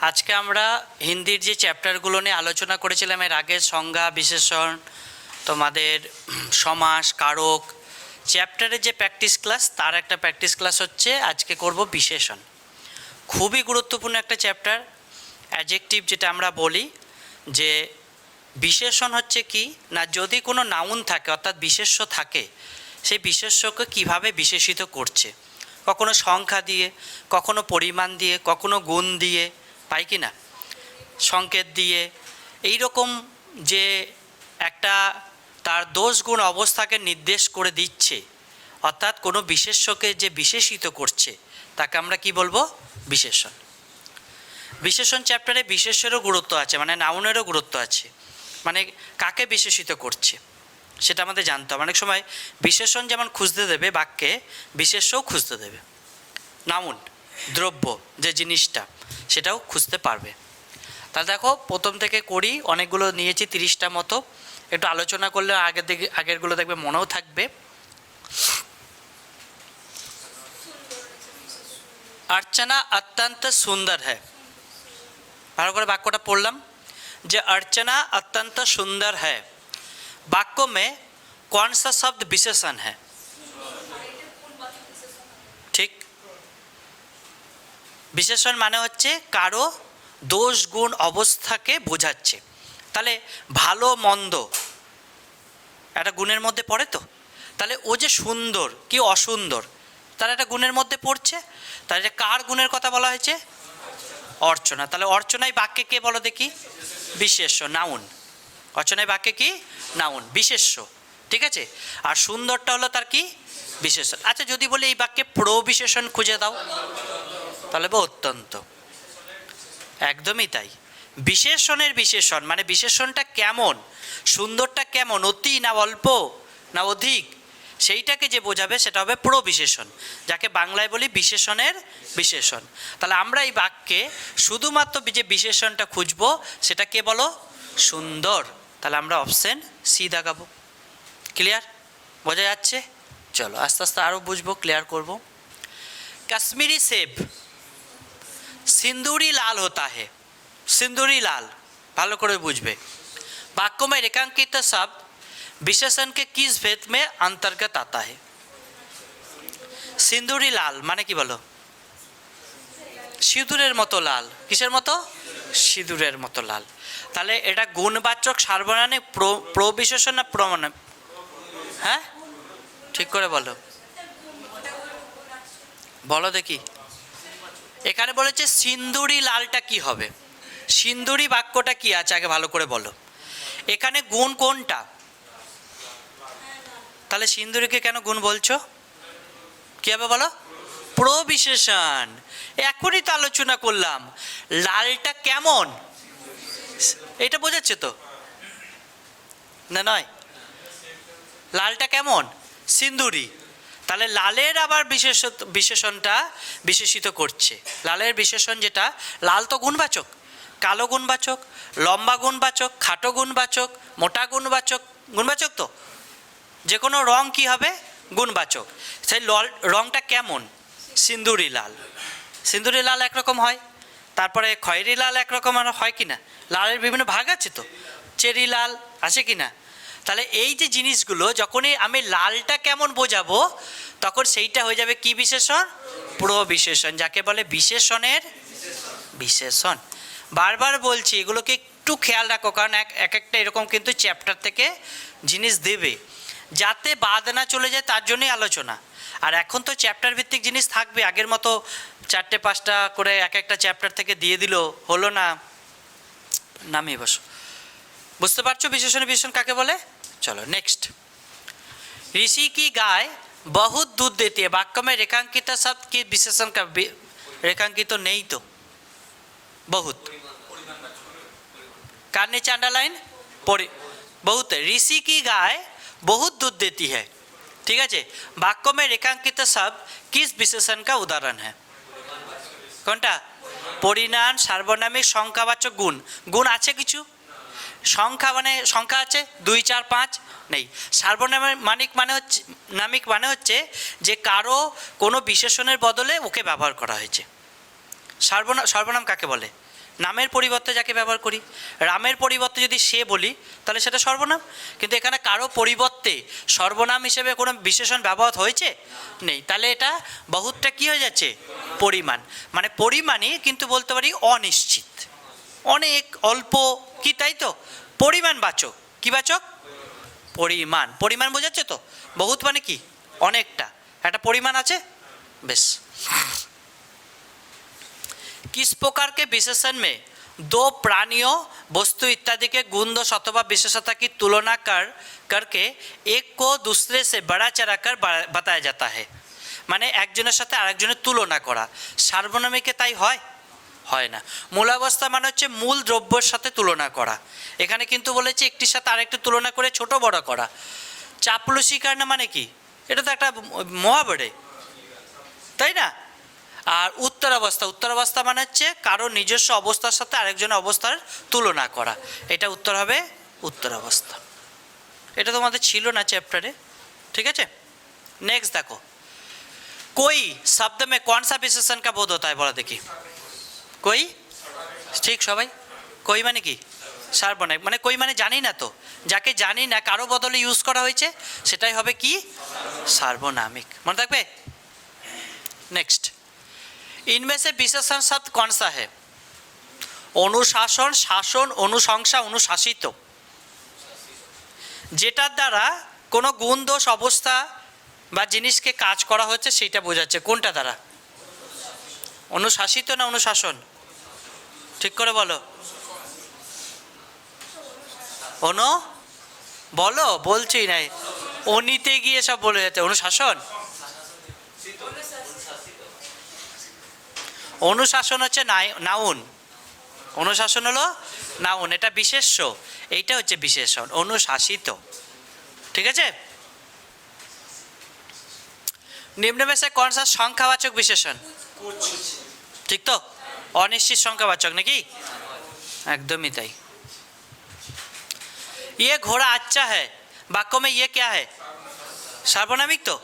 আজকে আমরা হিন্দির যে চ্যাপ্টারগুলো নিয়ে আলোচনা করেছিলাম এর আগে, সংজ্ঞা, বিশেষণ, তোমাদের সমাস, কারক, চ্যাপ্টারের যে প্র্যাকটিস ক্লাস, তার একটা প্র্যাকটিস ক্লাস হচ্ছে আজকে করব বিশেষণ। খুবই গুরুত্বপূর্ণ একটা চ্যাপ্টার। অ্যাডজেক্টিভ যেটা আমরা বলি, যে বিশেষণ হচ্ছে কি না, যদি কোনো নাউন থাকে অর্থাৎ বিশেষ্য থাকে, সেই বিশেষ্যকে কিভাবে বিশেষিত করছে, কখনো সংখ্যা দিয়ে, কখনো পরিমাণ দিয়ে, কখনো গুণ দিয়ে, পাই কি না, সংকেত দিয়ে, এই রকম যে একটা তার দোষ গুণ অবস্থাকে নির্দেশ করে দিচ্ছে, অর্থাৎ কোনো বিশেষ্যকে যে বিশেষিত করছে, তাকে আমরা কি বলবো? বিশেষণ। বিশেষণ চ্যাপ্টারে বিশেষেরও গুরুত্ব আছে, মানে নাউনেরও গুরুত্ব আছে, মানে কাকে বিশেষিত করছে সেটা আমাদের জানতে হবে। অনেক সময় বিশেষণ যেমন খুঁজতে দেবে বাক্যে, বিশেষ্যও খুঁজতে দেবে। নাউন, দ্রব্য, যে জিনিসটা, সেটাও খুঁজতে পারবে। তাহলে দেখো, প্রথম থেকে করি, অনেকগুলো নিয়েছি, 30টা মতো। একটু আলোচনা করলে আগেরগুলো দেখবে মনেও থাকবে। अर्चना अत्यंत सुंदर है। ভালো করে বাক্যটা পড়লাম, যে अर्चना अत्यंत सुंदर है, वाक्य में कौन सा शब्द विशेषण है? ঠিক, বিশেষণ মানে হচ্ছে কারো দোষ গুণ অবস্থাকে বোঝাচ্ছে। তাহলে ভালো মন্দ একটা গুণের মধ্যে পড়ে তো, তাহলে ও যে সুন্দর কি অসুন্দর, তার একটা গুণের মধ্যে পড়ছে। তাহলে কার গুণের কথা বলা হয়েছে? অর্চনা। তাহলে অর্চনায় বাক্যে কে বলো দেখি? বিশেষ্য, নাউন। অর্চনায় বাক্যে কি? নাউন, বিশেষ্য। ঠিক আছে, আর সুন্দরটা হলো তার কি? বিশেষণ। আচ্ছা, যদি বলি এই বাক্যে প্রবিশেষণ খুঁজে দাও, তাহলে অত্যন্ত। একদমই তাই। বিশেষণের বিশেষণ মানে বিশেষণটা কেমন, সুন্দরটা কেমন, অতি না অল্প না অধিক, সেইটাকে যে বোঝাবে সেটা হবে প্রবিশেষণ, যাকে বাংলায় বলি বিশেষণের বিশেষণ। তাহলে আমরা এই বাক্যে শুধুমাত্র যে বিশেষণটা খুঁজবো সেটা কে বলো? সুন্দর। তাহলে আমরা অপশন সি দাগাবো। ক্লিয়ার? বোঝা যাচ্ছে? চলো আস্তে আস্তে আরও বুঝবো, ক্লিয়ার করব। কাশ্মীরি সেব सिंदूरी लाल होता है। सिंदूरी लाल ভালো করে বুঝবে। वाक्य में रेखांकित शब्द विशेषण के किस भेद में अंतर्गत आता है? सिंदूरी लाल মানে কি বলো? সিঁদুরের মতো লাল। কিসের মতো? সিঁদুরের মতো লাল। তাহলে এটা গুণবাচক সার্বনামে প্রবিশেষণ না প্রমাণ? হ্যাঁ, ঠিক করে বলো, বলো দেখি। এখানে বলেছে সিন্দুরি লালটা কি হবে? সিন্দুরি বাক্যটা কি আছে আগে ভালো করে বলো। এখানে গুণ কোনটা? তাহলে সিন্দুরিকে কেন গুণ বলছো? কি হবে বলো? প্রবিশেষণ। এখনই তো আলোচনা করলাম, লালটা কেমন, এটা বোঝাচ্ছে তো না? নয়, লালটা কেমন? সিন্দুরি। তাহলে লালের আবার বিশেষণটা বিশেষিত করছে। লালের বিশেষণ যেটা, লাল তো গুণবাচক, কালো গুণবাচক, লম্বা গুণবাচক, খাটো গুণবাচক, মোটা গুণবাচক, গুণবাচক তো। যে কোনো রং কি হবে? গুণবাচক। সেই রংটা কেমন? সিন্দুরি লাল। সিন্দুরি লাল একরকম হয়, তারপরে খয়েরি লাল একরকম হয় কি না? লালের বিভিন্ন ভাগ আছে তো, চেরি লাল আছে কি না? তাহলে এই যে জিনিসগুলো যখনই আমি লালটা কেমন বোঝাবো, তখন সেইটা হয়ে যাবে কি বিশেষণ? প্রবিশেষণ, যাকে বলে বিশেষণের বিশেষণ। বারবার বলছি, এগুলোকে একটু খেয়াল রাখো, কারণ এক একটা এরকম কিন্তু চ্যাপ্টার থেকে জিনিস দেবে, যাতে বাদ না চলে যায়, তার জন্যই আলোচনা। আর এখন তো চ্যাপ্টার ভিত্তিক জিনিস থাকবে, আগের মতো 4-5টা করে এক একটা চ্যাপ্টার থেকে দিয়ে দিল, হলো না। নামিয়ে বসো। বুঝতে পারছো বিশেষণের বিশেষণ কাকে বলে? चलो नेक्स्ट। ऋषि की गाय बहुत दूध देती है, वाक्य में रेखांकित शब्द की विशेषण का रेखांकित तो नहीं, तो बहुत कार नीचे अंडरलाइन बहुत है। ऋषि की गाय बहुत दूध देती है, ठीक है। वाक्य में रेखांकित शब्द किस विशेषण का उदाहरण है? কোনটা? পরিণাম, সার্বনামিক, সংখ্যাবাচক গুণ। গুণ আছে কিছু, সংখ্যা মানে সংখ্যা আছে 2, 4, 5 নেই। সার্বনামিক মানে হচ্ছে, নামিক মানে হচ্ছে যে কারো কোনো বিশেষণের বদলে ওকে ব্যবহার করা হয়েছে। সর্বনাম কাকে বলে? নামের পরিবর্তে যাকে ব্যবহার করি। রামের পরিবর্তে যদি সে বলি তাহলে সেটা সর্বনাম, কিন্তু এখানে কারো পরিবর্তে সর্বনাম হিসেবে কোনো বিশেষণ ব্যবহার হয়েছে নেই, তাহলে এটা বহুতটা কী হয়ে যাচ্ছে, পরিমাণ। মানে পরিমাণই কিন্তু বলতে পারি অনিশ্চিত, অনেক অল্প, কি তাই তো, পরিমাণবাচক। কী বাচক? পরিমাণ। পরিমাণ বোঝাচ্ছে তো, বহুত মানে কি, অনেকটা, একটা পরিমাণ আছে, বেশ। किस प्रकार के विशेषण में दो प्राणियों, वस्तु इत्यादि के गुण दोष अथवा विशेषता की तुलना करके एक को दूसरे से बड़ा चढ़ाकर बताया जाता है। माने একজনের সাথে আরেকজনের তুলনা করা সার্বনামিকে তাই হয়, হয় না। মূলাবস্থা মানে হচ্ছে মূল দ্রব্যের সাথে তুলনা করা। এখানে কিন্তু বলেছে একটির সাথে আরেকটি তুলনা করে ছোট বড় করা। চাপলুসিকার না মানে কি, এটা তো একটা মহাবড়ে, তাই না? আর উত্তরাবস্থা, উত্তরাবস্থা মানে হচ্ছে কারো নিজস্ব অবস্থার সাথে আরেকজনের অবস্থার তুলনা করা, এটা উত্তর হবে উত্তরাবস্থা। এটা তোমাদের ছিল না চ্যাপ্টারে, ঠিক আছে। নেক্সট দেখো, कोई शब्द में कौन सा विशेषण का बोध होता है बोला देखी। कोई, ঠিক সবাই। কই মানে কি, সার্বনামিক। মানে কই মানে জানি না, তো যাকে জানি না কারো বদলে ইউজ করা হয়েছে সেটাই হবে কি, সার্বনামিক। মনে থাকবে। নেক্সট, इनमें से विशेषण शब्द कौन सा है? অনুশাসন, শাসন, অনুশংসা, অনুশাসিত। যেটার দ্বারা কোনো গুণ দোষ অবস্থা বা জিনিসকে কাজ করা হচ্ছে সেইটা বোঝাচ্ছে। কোনটা দ্বারা? অনুশাসিত না অনুশাসন? ঠিক করে বলো। অনু বলো, বলছি নাই, অনিতে গিয়ে সব বলে যাচ্ছে। অনুশাসন, অনুশাসন হচ্ছে নাউন, অনুশাসন হলো নাউন, এটা বিশেষ্য, এইটা হচ্ছে বিশেষণ, অনুশাসিত। ঠিক আছে। निम्न में से कौन सा संख्यावाचक विशेषण? ठीक तो, अनिश्चित संख्यावाचक नाकि, एकदम ही ताई। ये घोड़ा अच्छा है, वाक्य में ये क्या है, सार्वनामिक। तो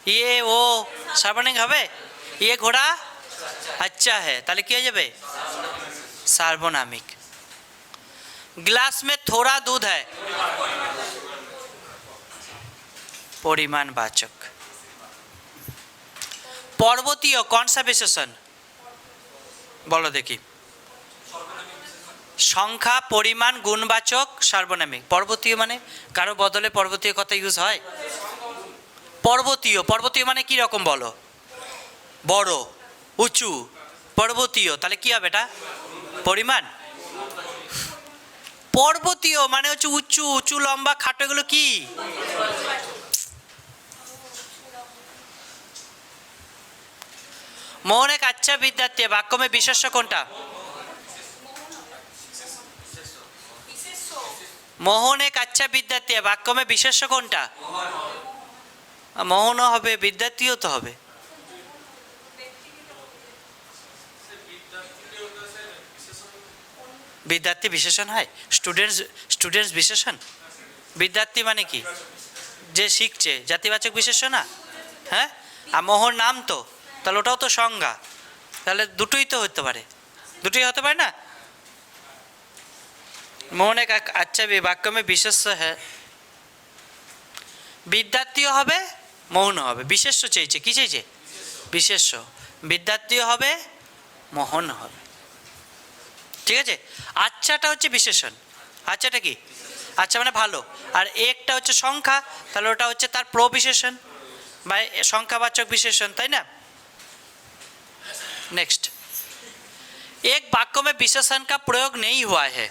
ये वो सार्वनामिक हबे। ये घोड़ा अच्छा है ताहले कि हो जाबे, सार्वनामिक। ग्लास में थोड़ा दूध है, परिमाणवाचक। पर्वतीय कौन सा विशेषण बोलो देखी। संख्या, परिमाण, गुणवाचक, सार्वनामिक। पर्वतीय माने कारो बदले पर्वतीय कथा यूज है। पर्वतीय, पर्वतीय माने की रकम बोलो, बड़ो, उঁচু, पर्वतीय ताहले কি হবে এটা, পরিমাণ। पर्वतीय মানে হচ্ছে উঁচু, উঁচু, লম্বা, খাটো, এগুলো কি, मोहन एक अच्छा विद्यार्थी है, वाक्य में विशेष्य कोनटा? मोहन एक अच्छा विद्यार्थी है, वाक्य में विशेष्य कोनटा? मोहन होबे, विद्यार्थीও तो होबे। विद्यार्थी विशेषण है, स्टूडेंट्स, स्टूडेंट्स विशेषण। विद्यार्थी माने कि जे शिखছে, জাতিবাচক বিশেষ্য না, হ্যাঁ। আর মোহন নাম তো, তাহলে ওটাও তো সংজ্ঞা, তাহলে দুটোই তো হতে পারে, দুটোই হতে পারে না। মোহন এক আচ্ছা বাক্য में বিশেষ্য है, বিদ্যার্থীও হবে, মোহনও হবে। বিশেষ্য চাইছে, কি চাইছে, বিশেষ্য। বিদ্যার্থীও হবে, মোহন হবে। ঠিক আছে। আচ্ছাটা হচ্ছে বিশেষণ, আচ্ছাটা কি, আচ্ছা মানে ভালো। আর একটা হচ্ছে সংখ্যা, তাহলে ওটা হচ্ছে তার প্রবিশেষণ বা সংখ্যাবাচক বিশেষণ, তাই না। नेक्स्ट, एक वाक्य में विशेषण का प्रयोग नहीं हुआ है,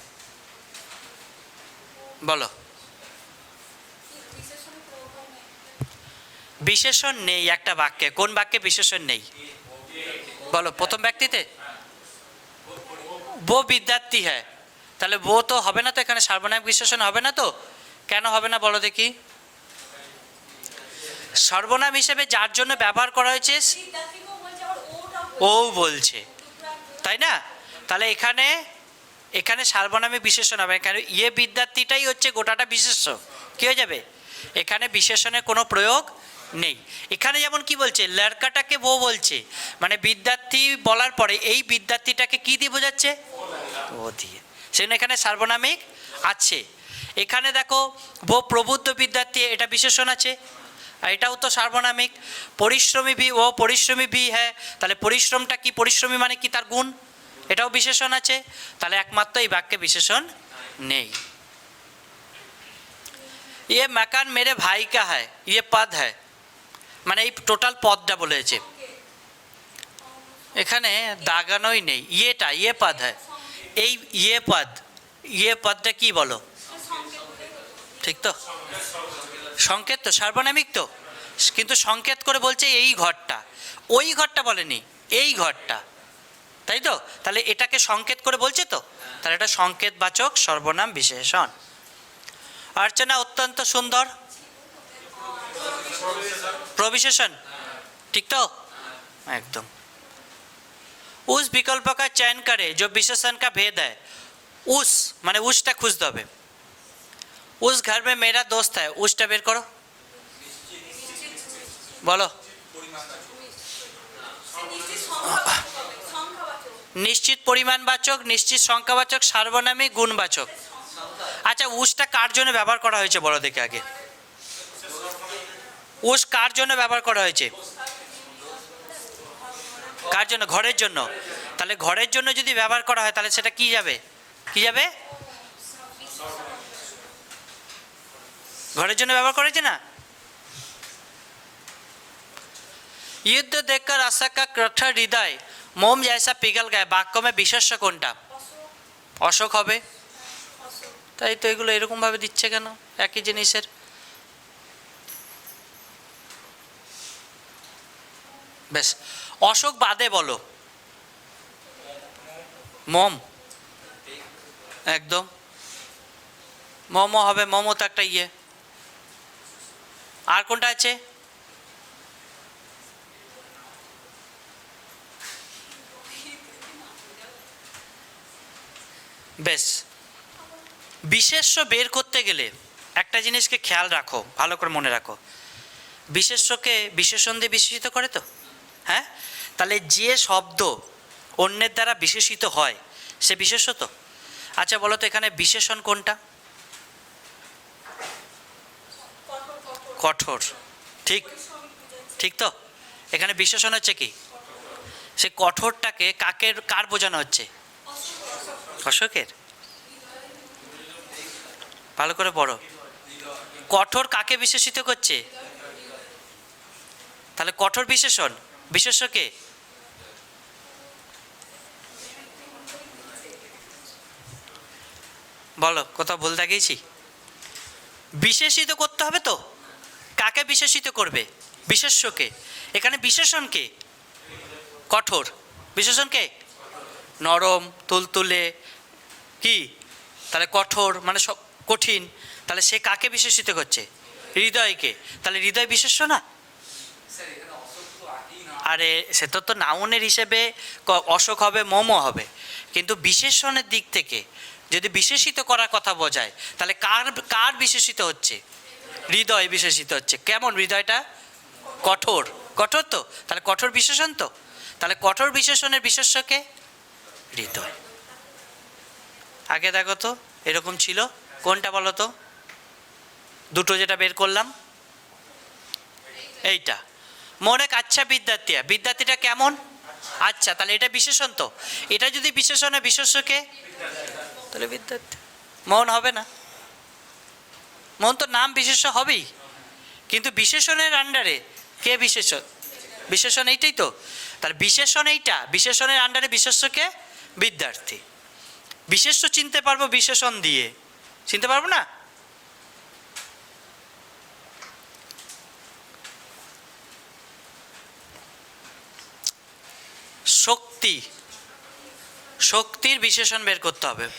बोलो। विशेषण नहीं एक वाक्य, कौन वाक्य विशेषण नहीं बोलो। प्रथम व्यक्तिते वो विद्यार्थी है, তাহলে वो तो হবে না, তো এখানে সার্বনামিক বিশেষণ হবে না। তো কেন হবে না বলো দেখি। সর্বনাম হিসেবে যার জন্য ব্যবহার করা হয়েছে ও বলছে, তাই না। তাহলে এখানে এখানে সার্বনামিক বিশেষণ হবে, এখানে ইয়ে বিদ্যার্থীটাই হচ্ছে গোটাটা বিশেষ্য, কি হয়ে যাবে, এখানে বিশেষণের কোনো প্রয়োগ নেই। এখানে যেমন কি বলছে, লড়কাটাকে বউ বলছে, মানে বিদ্যার্থী বলার পরে এই বিদ্যার্থীটাকে কি দিয়ে বোঝাচ্ছে? ও দিয়ে। সেজন্য এখানে সার্বনামিক আছে। এখানে দেখো বো প্রবুদ্ধ বিদ্যার্থী, এটা বিশেষণ আছে, আর এটাও তো সার্বনামিক। পরিশ্রমী ভি, ও পরিশ্রমী ভি হ্যাঁ, তাহলে পরিশ্রমটা কি, পরিশ্রমী মানে কি, তার গুণ, এটাও বিশেষণ আছে। তাহলে একমাত্র এই বাক্যে বিশেষণ নেই। ये मकान मेरे भाई का है, ये पद है, মানে এই টোটাল পদটা বলেছে, এখানে দাগানোই নেই, ইয়েটা ইয়ে পদ হয়, এই ইয়ে পদটা কি বলো, ঠিক তো? সংকেত তো, সার্বনামিক তো, কিন্তু সংকেত করে বলছে এই ঘরটা, ওই ঘরটা বলেনি, এই ঘরটা, তাই তো? তাহলে এটাকে সংকেত করে বলছে তো, তাহলে এটা সংকেতবাচক সর্বনাম বিশেষণ। अर्चना अत्यंत सुंदर, प्रविशेषण, ठीक तो? एकदम। उस विकल्प का चयन करे जो विशेषण का भेद है, उस माने उसटा खुঁজতে হবে। उस घर में मेरा दोस्त है, उसटा বের করো, বলো। নিশ্চিত পরিমাণবাচক, নিশ্চিত সংখ্যাবাচক, সার্বনামিক, গুণবাচক। আচ্ছা, উসটা কার জন্য ব্যবহার করা হয়েছে বলো দেখে আগে, উস কার জন্য ব্যবহার করা হয়েছে? কার জন্য? ঘরের জন্য। তাহলে ঘরের জন্য যদি ব্যবহার করা হয় তাহলে সেটা কি যাবে, কি যাবে? ঘরের জন্য ব্যবহার করেছে না। युद्ध देखकर आशा का कठोर हृदय मोम जैसा पिघल गया, বাক্য में বিশেষ্য কোনটা? অশোক হবে। তাই তো, এগুলো এরকম ভাবে দিচ্ছে কেন একই জিনিসের? বেশ, অশোক বাদে বলো, মোম, একদম মোমো হবে, মোমো তো একটা ইয়ে। আর কোনটা আছে? বেশ, বিশেষ্য বের করতে গেলে একটা জিনিসকে খেয়াল রাখো, ভালো করে মনে রাখো, বিশেষ্যকে বিশেষণ দিয়ে বিশেষিত করে তো, হ্যাঁ? তাহলে যে শব্দ অন্যের দ্বারা বিশেষিত হয় সে বিশেষ্য তো। আচ্ছা বলো তো, এখানে বিশেষণ কোনটা? কঠোর, ঠিক, ঠিক তো। এখানে বিশেষণ হচ্ছে কি, সে কঠোরটাকে কার বোঝানো হচ্ছে? অশোকের। ভালো করে পড়ো, কঠোর কাকে বিশেষিত করছে? তাহলে কঠোর বিশেষণ, বিশেষ্যকে বলো, কোথাও ভুল দেখিয়েছি? বিশেষিত করতে হবে তো, কাকে বিশেষিত করবে? বিশেষ্যকে। এখানে বিশেষণকে কঠোর, বিশেষণকে নরম, তুলতুলে, কি? তাহলে কঠোর মানে সব কঠিন, তাহলে সে কাকে বিশেষিত করছে? হৃদয়কে। তাহলে হৃদয় বিশেষ্য না? আরে সে তো নাউনের হিসেবে অশোক হবে, মোমো হবে, কিন্তু বিশেষণের দিক থেকে যদি বিশেষিত করার কথা বোঝায় তাহলে কার বিশেষিত হচ্ছে? হৃদয় বিশেষিত হচ্ছে। কেমন হৃদয়টা? কঠোর, কঠোর তো, তাহলে কঠোর বিশেষণ তো। তাহলে কঠোর বিশেষণের বিশেষ্যকে হৃদয়। আগে দেখো তো এরকম ছিল কোনটা বলো তো, দুটো যেটা বের করলাম, এইটা। মনে আচ্ছা বিদ্যার্থী, বিদ্যার্থীটা কেমন? আচ্ছা, তাহলে এটা বিশেষণ তো, এটা যদি বিশেষণে বিশেষ্যকে, তাহলে বিদ্যার্থী। মন হবে না, মন তো নাম বিশেষ্য হবেই, কিন্তু বিশেষণের আন্ডারে কে বিশেষণ? বিশেষণ এইটাই তো। তাহলে বিশেষণ এইটা, বিশেষণের আন্ডারে বিশেষ্যকে বিদ্যার্থী। বিশেষ্য চিনতে পারবো বিশেষণ দিয়ে, চিনতে পারবো না? শক্তি, शक्तिर विशेषण बेर करते हैं।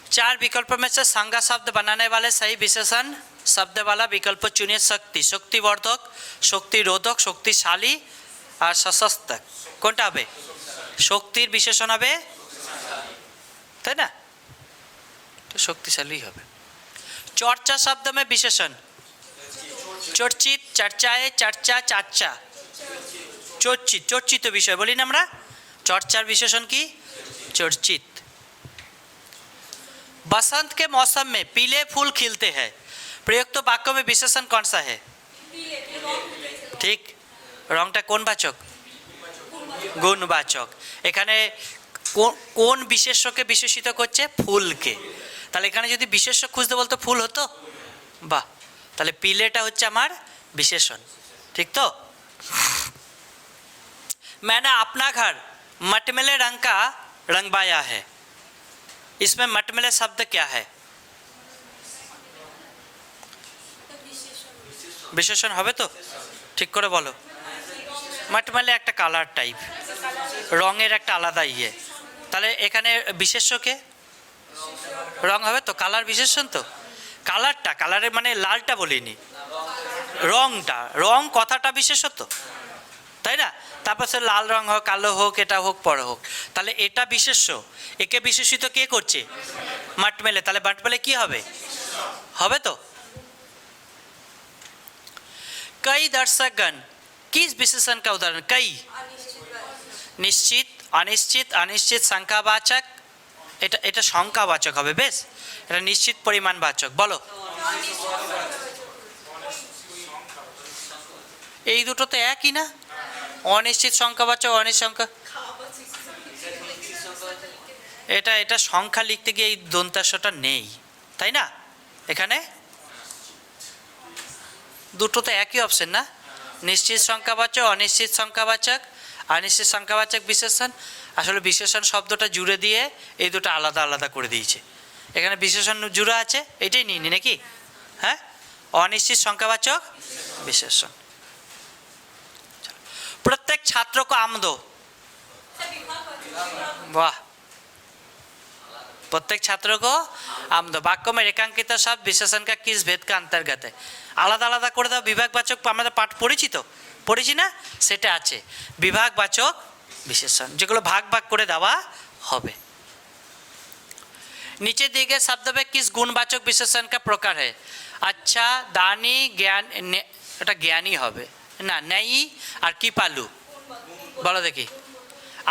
4 विकल्प में से संज्ञा शब्द बनाने वाले सही विशेषण शब्द वाला विकल्प चुनिए। शक्ति, शक्तिवर्धक, शक्तिरोधक, शक्तिशाली और सशक्त कोनटा हबे? शक्तिर विशेषण हबे ताई ना, तो शक्तिशाली हबे। चर्चा शब्द में विशेषण চর্চিত, চর্চায়, চর্চা, চার্চা, চর্চিত, চর্চিত বিষয় বলি না আমরা। চর্চার বিশেষণ কি? चर्चित। बसंत के मौसम में पीले फूल खिलते हैं, प्रयुक्त वाक्यों में विशेषण कौन सा है? ठीक, रंगटा कौन वाचक? गुणवाचक। এখানে কোন বিশেষ্যকে বিশেষিত করছে? ফুলকে। তাহলে এখানে যদি বিশেষ্য খুঁজতে বলতো ফুল হতো? বাহ, তাহলে পিলেটা হচ্ছে আমার বিশেষণ। ঠিক তো? मैंने अपना घर मटमैले रंग का रंगवाया है, इसमें मटमैले शब्द क्या है? বিশেষণ হবে তো? ঠিক করে বলো। মটমলে একটা কালার টাইপ, রঙের একটা আলাদা ইয়ে। তাহলে এখানে বিশেষ্যকে রং হবে তো? কালার বিশেষণ তো? কালারটা, কালারের মানে লালটা বলিনি, রংটা, রং কথাটা বিশেষত্ব, তাই না? তারপর সে লাল রং হোক, কালো হোক, এটা হোক, পরে হোক, তাহলে এটা বিশেষ্য। একে বিশেষিত কে করছে? মটমেলে। তাহলে মটমেলে কি হবে? হবে তো? कई दर्शकगण किस विशेषण का उदाहरण? कई, निश्चित, अनिश्चित, अनिश्चित संख्यावाचक, এটা এটা সংখ্যাবাচক হবে। বেশ, এটা নিশ্চিত পরিমাণবাচক। বলো, এই দুটো তো একই না? অনিশ্চিত সংখ্যাবাচক, অনিশ্চিত সংখ্যা, এটা এটা সংখ্যা লিখতে গিয়ে এই দন্তাংশটা নেই, তাই না? এখানে দুটো তো একই অপশন না? নিশ্চিত সংখ্যাবাচক, অনিশ্চিত সংখ্যাবাচক, অনিশ্চিত সংখ্যাবাচক বিশেষণ। আসলে বিশেষণ শব্দটা জুড়ে দিয়ে এই দুটো আলাদা আলাদা করে দিয়েছে। এখানে বিশেষণ জুড়ে আছে, এটাই নিয়ে নি নাকি? হ্যাঁ, অনিশ্চিত সংখ্যাবাচক বিশেষণ। प्रत्येक छात्र को आम दो। वाह, प्रत्येक छात्र को आम दो। वाक्य में रेखांकित शब्द विशेषण का किस भेद का अंतर्गत है? আলাদা আলাদা করে দাও। বিভাগবাচক আমরা পাঠ পড়েছি তো, পড়েছি না? সেটা আছে বিভাগবাচক বিশেষণ, যেগুলো ভাগ ভাগ করে দেওয়া হবে। नीचे दिए गए शब्द में किस गुणवाचक विशेषण का प्रकार है? अच्छा, दानी, ज्ञान, এটা জ্ঞানী হবে না, নেই আর কি পালু বলো দেখি।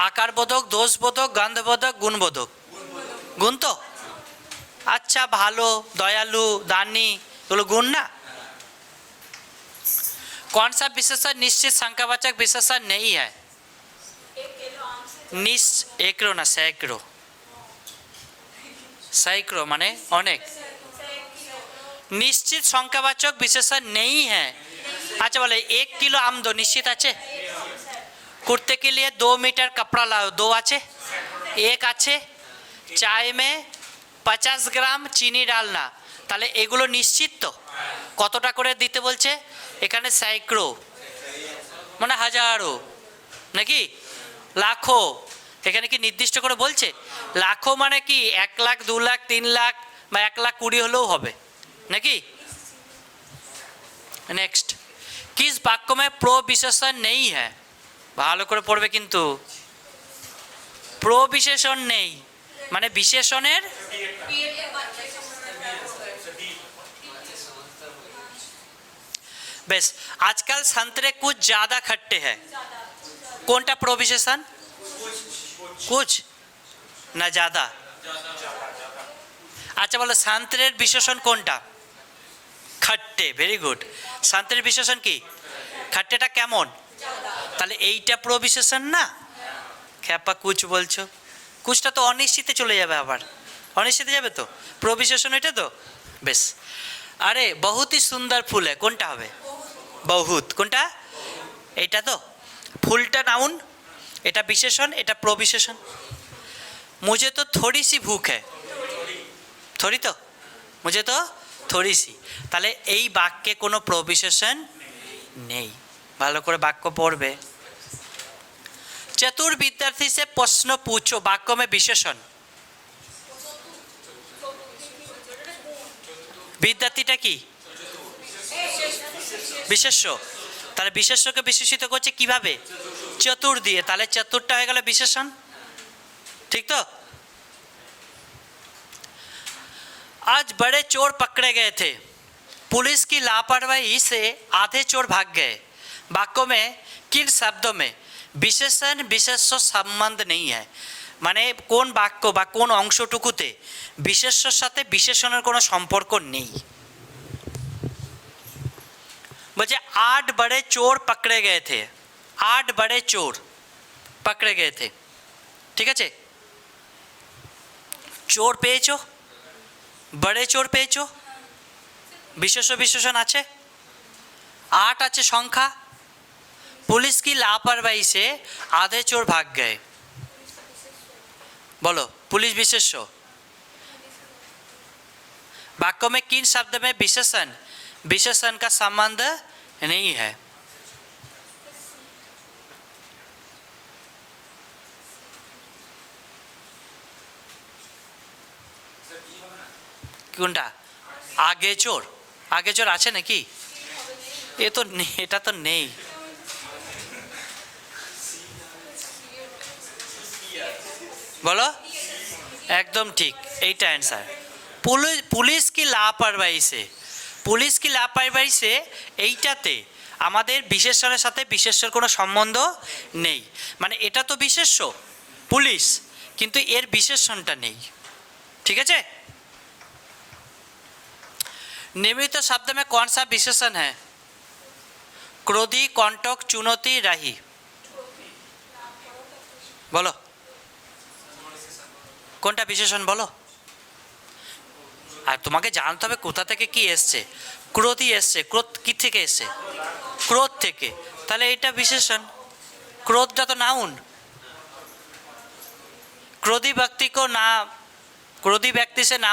আকারবোধক, দোষবোধক, গন্ধবোধক, গুণবোধক। গুণ তো? আচ্ছা, ভালো, দয়ালু, দানি, এগুলো গুণ না? कौन सा विशेषण निश्चित संख्यावाचक विशेषण नहीं है? एकरो ना, सैकड़ो। सैकड़ो माने अनेक। निश्चित संख्यावाचक विशेषण नहीं है। अच्छा बोले 1 किलो आम दो, निश्चित আছে? कुर्ते के लिए 2 मीटर कपड़ा लाओ, 2 আছে? 1 আছে? चाय में 50 ग्राम চিনি ডালনা, তাহলে এগুলো নিশ্চিত তো? কতটা করে দিতে বলছে? এখানে সैकड़ो মানে হাজারো নাকি লাখো, এখানে কি নির্দিষ্ট করে বলছে? লাখো মানে কি 1 লাখ, 2 লাখ, 3 লাখ বা 1 লাখ 20 হলেও হবে নাকি? নেক্সট, किस वाक्य में प्रो विशेषण नहीं है? ভালো করে পড়বে কিন্তু। প্রো বিশেষণ নেই মানে বিশেষণের बेस। आजकल संतरे कुछ ज्यादा खट्टे हैं, कोनटा प्रो विशेषण? कुछ ना ज्यादा। अच्छा बोलो संतरेर विशेषण कोनटा? खट्टे। Very good. संतरेर विशेषण की? खट्टेटा केमन? তাহলে এইটা প্র বিশেষণ না? খ্যাপা কুচ বলছো, কুচটা তো অনিশ্চিতে চলে যাবে, আবার অনিশ্চিতে যাবে তো। প্র বিশেষণ এটা তো। বেশ, আরে বহুত হি সুন্দর ফুল है, কোনটা হবে? বহুত। কোনটা? এইটা তো। ফুলটা নাউন, এটা বিশেষণ, এটা প্র বিশেষণ। मुझे तो थोड़ी सी भूख है, थोड़ी तो, मुझे तो थोड़ी सी। তাহলে এই বাক্যে কোনো প্র বিশেষণ নেই। ভালো করে বাক্য পড়বে। चतुर विद्यार्थी से प्रश्न पूछो, वाक्य में विशेषण। বিদ্যার্থীটা কি? বিশেষ্য। তাহলে বিশেষ্যকে বিশেষিত করছে কিভাবে? চতুর দিয়ে। তাহলে চতুরটা হয়ে গেল বিশেষণ। ঠিক তো? आज बड़े चोर पकड़े गए थे, पुलिस की लापरवाही से आधे चोर भाग गए। वाक्य में किन शब्दों में विशेषण विशेष्য संबंध नहीं है, মানে কোন বাক্য বা কোন অংশটুকুতে বিশেষ্যর সাথে বিশেষণের কোনো সম্পর্ক নেই। বলছে 8 बड़े चोर पकड़े गए थे, 8 बड़े चोर पकड़े गए थे। ঠিক আছে, চোর পেয়েছো, বড়ে চোর পেয়েছো, বিশেষ্য বিশেষণ আছে, 8 আছে সংখ্যা। पुलिस की लापरवाही से आधे चोर भाग गए। बोलो पुलिस विशेष्य। वाक्य में किन शब्द में विशेषण विशेषण का संबंध नहीं है? কোনটা? আগে চোর, আগে চোর আছে নাকি? এ তো এটা তো নেই। বলো, একদম ঠিক, এইটা অ্যান্সার। পুলিশ কি লাপরবাহি সে, পুলিশ কি লাপরবাহি সে, এইটাতে আমাদের বিশেষণের সাথে বিশেষ্যের কোনো সম্বন্ধ নেই। মানে এটা তো বিশেষ্য পুলিশ, কিন্তু এর বিশেষণটা নেই। ঠিক আছে, निम्नलिखित शब्द में कौन सा विशेषण है? क्रोधी, कंटक, चुनौती, राही। बोलो কোনটা বিশেষণ বলো। আর তোমাকে জানতে হবে কোথা থেকে কি এসছে। ক্রোধই এসছে, ক্রোধ কি থেকে এসছে? ক্রোধ থেকে, তাহলে এটা বিশেষণ। ক্রোধটা তো নাউন। क्रोधी व्यक्ति को ना, क्रोधी व्यक्ति से ना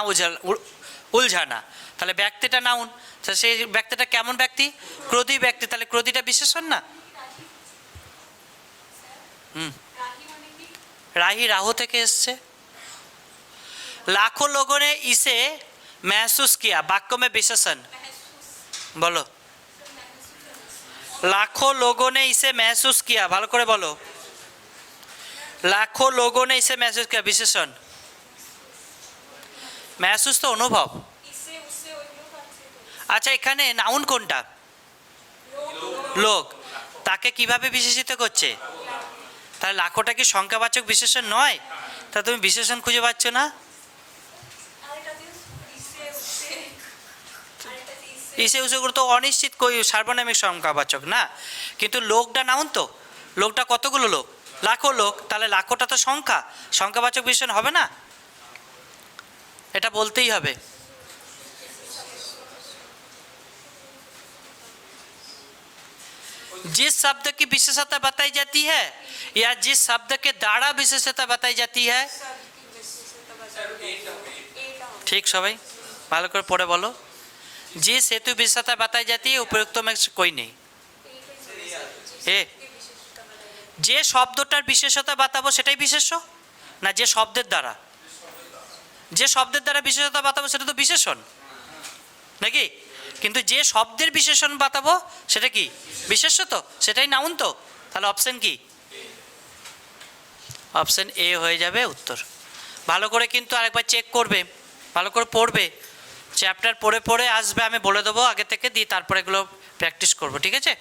उलझाना, তাহলে ব্যক্তিটা নাউন, তাহলে সেই ব্যক্তিটা কেমন ব্যক্তি? ক্রোধী ব্যক্তি, তাহলে ক্রোধীটা বিশেষণ না? রাহি রাহু থেকে এসছে। लाखों लोगों ने इसे महसूस किया, वाक्य में विशेषण बोलो। लाखों लोगों ने इसे महसूस किया, ভালো করে বলো। लाखों लोगों ने इसे महसूस किया, विशेषण। महसूस তো অনুভব। আচ্ছা, এখানে নাউন কোনটা? লোক। তাকে কিভাবে বিশেষিত করছে? তাহলে লাখোটা কি সংখ্যাবাচক বিশেষণ নয়? তা তুমি বিশেষণ খুঁজে পাচ্ছ না? ইসে উসে করে তো অনিশ্চিত কই সার্বনামিক সংখ্যাবাচক না, কিন্তু লোকটা নাউন তো। লোকটা কতগুলো লোক? লাখো লোক, তাহলে লাখোটা তো সংখ্যা, সংখ্যাবাচক বিশেষণ হবে না? এটা বলতেই হবে। जिस शब्द की विशेषता बताई जाती है या जिस शब्द के द्वारा विशेषता बताई जाती है, ठीक सबाई ভালো করে পড়ে বলো। जिस हेतु विशेषता बताई जाती है उपयुक्त में कोई नहीं। এ যে শব্দটার বিশেষতা বাতাবো সেটাই বিশেষ্য না? যে শব্দের দ্বারা, যে শব্দের দ্বারা বিশেষতা বাতাবো সেটা তো বিশেষণ নাকি? কিন্তু যে শব্দের বিশেষণ বাতাবো সেটা কি বিশেষ্য? তো সেটাই নাউন তো। তাহলে অপশন কি? অপশন এ হয়ে যাবে উত্তর। ভালো করে কিন্তু আরেকবার চেক করবে, ভালো করে পড়বে, চ্যাপ্টার পড়ে পড়ে আসবে, আমি বলে দেবো আগে থেকে, দিয়ে তারপরে এগুলো প্র্যাকটিস করবো। ঠিক আছে?